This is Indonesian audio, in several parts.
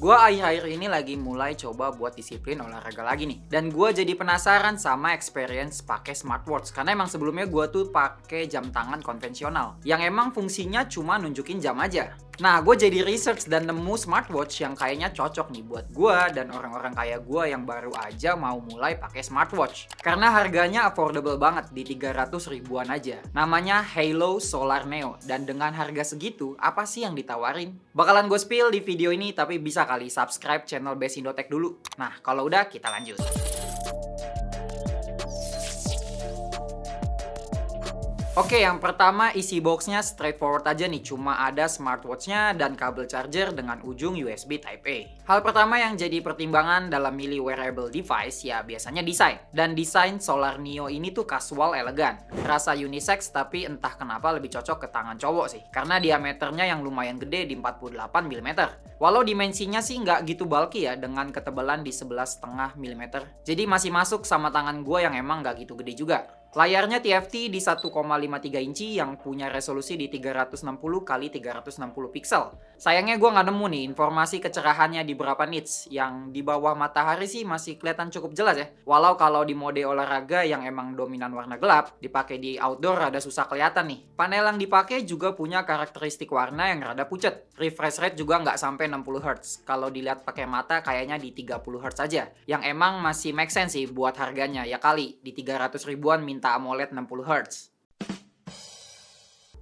Gua akhir-akhir ini lagi mulai coba buat disiplin olahraga lagi nih. Dan gua jadi penasaran sama experience pakai smartwatch karena emang sebelumnya gua tuh pakai jam tangan konvensional yang emang fungsinya cuma nunjukin jam aja. Nah, gue jadi research dan nemu smartwatch yang kayaknya cocok nih buat gue dan orang-orang kayak gue yang baru aja mau mulai pakai smartwatch. Karena harganya affordable banget di 300 ribuan aja. Namanya Halo Solar Neo. Dan dengan harga segitu, apa sih yang ditawarin? Bakalan gue spill di video ini, tapi bisa kali subscribe channel Best Indotech dulu. Nah, kalau udah kita lanjut. Oke, yang pertama isi boxnya straightforward aja nih, cuma ada smartwatchnya dan kabel charger dengan ujung USB Type-A. Hal pertama yang jadi pertimbangan dalam milih wearable device ya biasanya desain. Dan desain Solar Neo ini tuh casual elegan, rasa unisex tapi entah kenapa lebih cocok ke tangan cowok sih, karena diameternya yang lumayan gede di 48 mm. Walau dimensinya sih nggak gitu bulky ya, dengan ketebalan di 11,5 mm. Jadi masih masuk sama tangan gue yang emang nggak gitu gede juga. Layarnya TFT di 1,53 inci yang punya resolusi di 360 x 360 pixel. Sayangnya gue nggak nemu nih informasi kecerahannya di berapa nits. Yang di bawah matahari sih masih kelihatan cukup jelas ya. Walau kalau di mode olahraga yang emang dominan warna gelap, dipakai di outdoor rada susah kelihatan nih. Panel yang dipakai juga punya karakteristik warna yang rada pucat. Refresh rate juga nggak sampai 60 Hz. Kalau dilihat pakai mata kayaknya di 30 Hz saja. Yang emang masih make sense sih buat harganya ya kali. Di 300 ribuan minta AMOLED 60 Hz.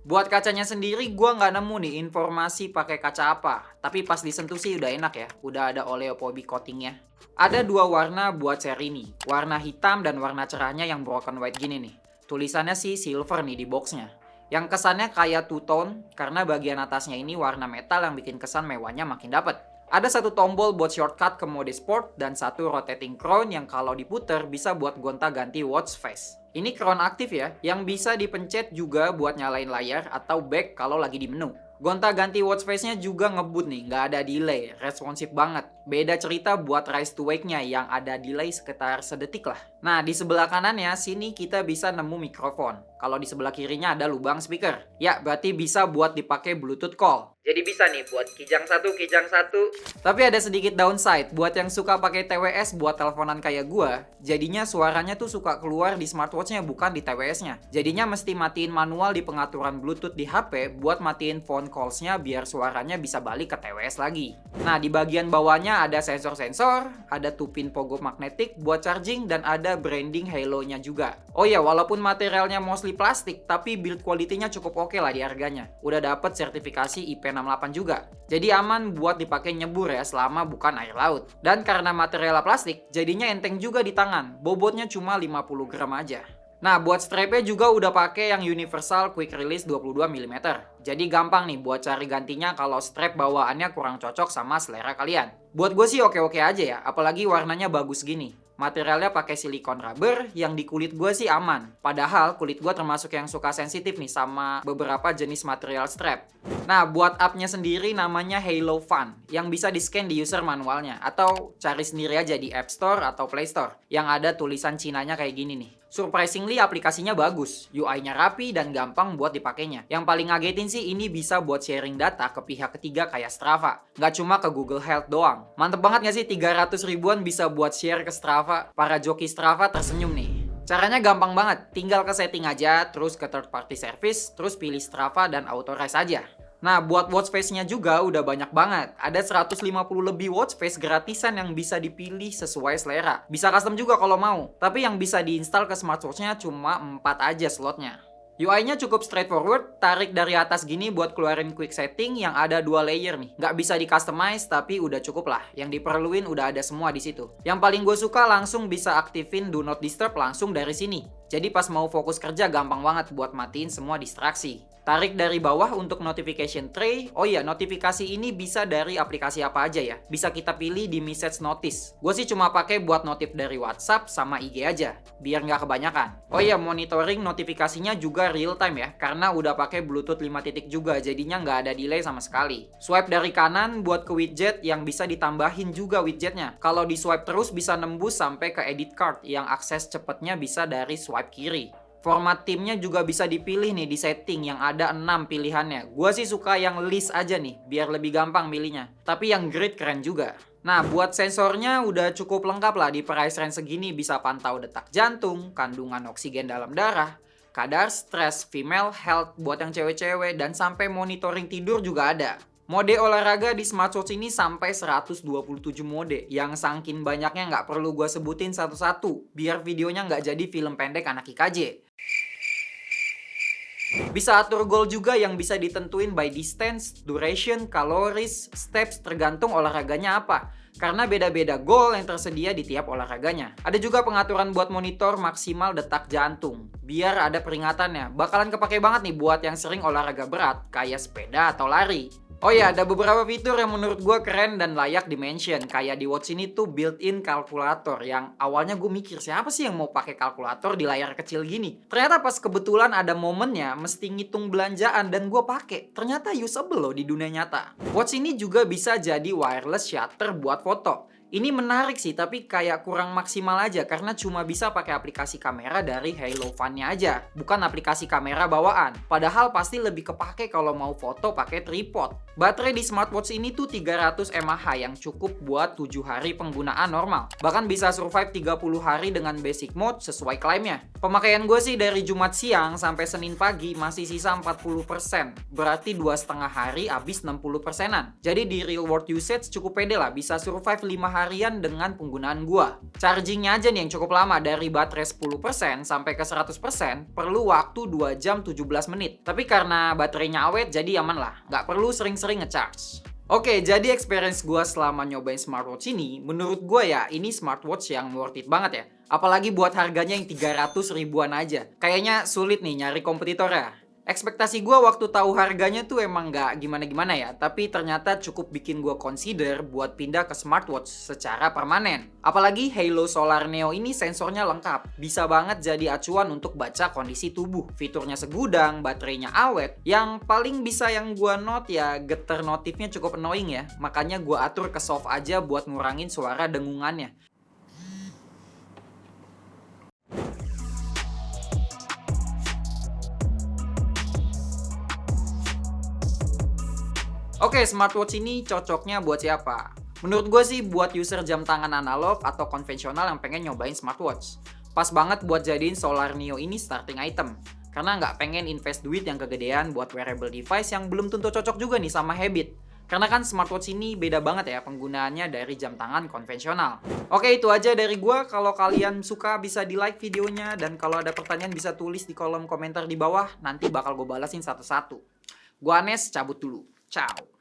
Buat kacanya sendiri gue nggak nemu nih informasi pakai kaca apa. Tapi pas disentuh sih udah enak ya. Udah ada oleophobic coatingnya. Ada dua warna buat seri ini. Warna hitam dan warna cerahnya yang broken white gini nih. Tulisannya sih silver nih di boxnya. Yang kesannya kayak two-tone karena bagian atasnya ini warna metal yang bikin kesan mewahnya makin dapet. Ada satu tombol buat shortcut ke mode sport dan satu rotating crown yang kalau diputer bisa buat gonta-ganti watch face. Ini crown aktif ya, yang bisa dipencet juga buat nyalain layar atau back kalau lagi di menu. Gonta-ganti watch face-nya juga ngebut nih, nggak ada delay, responsif banget. Beda cerita buat rise to wake-nya yang ada delay sekitar sedetik lah. Nah, di sebelah kanannya sini kita bisa nemu mikrofon. Kalau di sebelah kirinya ada lubang speaker. Ya, berarti bisa buat dipakai Bluetooth call. Jadi bisa nih buat kijang satu. Tapi ada sedikit downside buat yang suka pakai TWS buat teleponan kayak gua. Jadinya suaranya tuh suka keluar di smartwatch-nya bukan di TWS-nya. Jadinya mesti matiin manual di pengaturan Bluetooth di HP buat matiin phone calls-nya biar suaranya bisa balik ke TWS lagi. Nah, di bagian bawahnya ada sensor-sensor, ada 2-pin pogo magnetik buat charging dan ada branding Halo-nya juga. Oh ya, walaupun materialnya mostly plastik, tapi build quality-nya cukup oke lah di harganya. Udah dapet sertifikasi IP68 juga. Jadi aman buat dipakai nyebur ya selama bukan air laut. Dan karena materialnya plastik, jadinya enteng juga di tangan. Bobotnya cuma 50 gram aja. Nah, buat strapnya juga udah pakai yang universal quick release 22 mm. Jadi gampang nih buat cari gantinya kalau strap bawaannya kurang cocok sama selera kalian. Buat gue sih oke-oke aja ya, apalagi warnanya bagus gini. Materialnya pakai silikon rubber yang di kulit gue sih aman. Padahal kulit gue termasuk yang suka sensitif nih sama beberapa jenis material strap. Nah, buat app-nya sendiri namanya Halo Fun yang bisa di-scan di user manualnya atau cari sendiri aja di App Store atau Play Store yang ada tulisan Cinanya kayak gini nih. Surprisingly aplikasinya bagus, UI-nya rapi dan gampang buat dipakainya. Yang paling ngagetin sih ini bisa buat sharing data ke pihak ketiga kayak Strava. Nggak cuma ke Google Health doang. Mantep banget nggak sih 300 ribuan bisa buat share ke Strava? Para joki Strava tersenyum nih. Caranya gampang banget, tinggal ke setting aja, terus ke third party service, terus pilih Strava dan authorize aja. Nah, buat watch face-nya juga udah banyak banget. Ada 150 lebih watch face gratisan yang bisa dipilih sesuai selera. Bisa custom juga kalau mau. Tapi yang bisa diinstal ke smartwatch-nya cuma 4 aja slotnya. UI-nya cukup straightforward, tarik dari atas gini buat keluarin quick setting yang ada 2 layer nih. Nggak bisa di-customize tapi udah cukup lah. Yang diperluin udah ada semua di situ. Yang paling gue suka langsung bisa aktifin Do Not Disturb langsung dari sini. Jadi pas mau fokus kerja gampang banget buat matiin semua distraksi. Tarik dari bawah untuk notification tray. Oh iya, notifikasi ini bisa dari aplikasi apa aja ya. Bisa kita pilih di message notice. Gue sih cuma pakai buat notif dari WhatsApp sama IG aja, biar nggak kebanyakan. Oh iya, monitoring notifikasinya juga real time ya, karena udah pakai Bluetooth 5 titik juga, jadinya nggak ada delay sama sekali. Swipe dari kanan buat ke widget yang bisa ditambahin juga widgetnya. Kalau di swipe terus bisa nembus sampai ke edit card yang akses cepetnya bisa dari swipe kiri. Format timnya juga bisa dipilih nih di setting yang ada 6 pilihannya. Gua sih suka yang list aja nih, biar lebih gampang milihnya. Tapi yang grid keren juga. Nah, buat sensornya udah cukup lengkap lah di price range segini, bisa pantau detak jantung, kandungan oksigen dalam darah, kadar stres, female health buat yang cewek-cewek, dan sampai monitoring tidur juga ada. Mode olahraga di smartwatch ini sampai 127 mode, yang saking banyaknya nggak perlu gue sebutin satu-satu, biar videonya nggak jadi film pendek anak IKJ. Bisa atur goal juga yang bisa ditentuin by distance, duration, calories, steps, tergantung olahraganya apa. Karena beda-beda goal yang tersedia di tiap olahraganya. Ada juga pengaturan buat monitor maksimal detak jantung. Biar ada peringatannya, bakalan kepake banget nih buat yang sering olahraga berat, kayak sepeda atau lari. Oh ya, ada beberapa fitur yang menurut gue keren dan layak di-mention. Kayak di watch ini tuh built-in kalkulator yang awalnya gue mikir siapa sih yang mau pakai kalkulator di layar kecil gini. Ternyata pas kebetulan ada momennya mesti ngitung belanjaan dan gue pakai. Ternyata usable loh di dunia nyata. Watch ini juga bisa jadi wireless shutter buat foto. Ini menarik sih, tapi kayak kurang maksimal aja karena cuma bisa pakai aplikasi kamera dari Halo Phone-nya aja, bukan aplikasi kamera bawaan. Padahal pasti lebih kepake kalau mau foto pakai tripod. Baterai di smartwatch ini tuh 300 mAh yang cukup buat 7 hari penggunaan normal. Bahkan bisa survive 30 hari dengan basic mode sesuai klaimnya. Pemakaian gue sih dari Jumat siang sampai Senin pagi masih sisa 40%. Berarti 2,5 hari habis 60%-an. Jadi di real world usage cukup pede lah, bisa survive 5 harian dengan penggunaan gua. Chargingnya aja nih yang cukup lama, dari baterai 10% sampai ke 100% perlu waktu 2 jam 17 menit. Tapi karena baterainya awet jadi aman lah, nggak perlu sering-sering ngecharge. Oke, jadi experience gua selama nyobain smartwatch ini, menurut gua ya ini smartwatch yang worth it banget ya. Apalagi buat harganya yang 300 ribuan aja. Kayaknya sulit nih nyari kompetitornya. Ekspektasi gue waktu tahu harganya tuh emang nggak gimana-gimana ya, tapi ternyata cukup bikin gue consider buat pindah ke smartwatch secara permanen. Apalagi Halo Solar Neo ini sensornya lengkap, bisa banget jadi acuan untuk baca kondisi tubuh. Fiturnya segudang, baterainya awet, yang paling bisa yang gue note ya getar notifnya cukup annoying ya, makanya gue atur ke soft aja buat ngurangin suara dengungannya. Oke, smartwatch ini cocoknya buat siapa? Menurut gue sih buat user jam tangan analog atau konvensional yang pengen nyobain smartwatch. Pas banget buat jadiin Solar Neo ini starting item. Karena nggak pengen invest duit yang kegedean buat wearable device yang belum tentu cocok juga nih sama habit. Karena kan smartwatch ini beda banget ya penggunaannya dari jam tangan konvensional. Oke, itu aja dari gue. Kalau kalian suka bisa di like videonya. Dan kalau ada pertanyaan bisa tulis di kolom komentar di bawah. Nanti bakal gue balasin satu-satu. Gua Anes, cabut dulu. Ciao.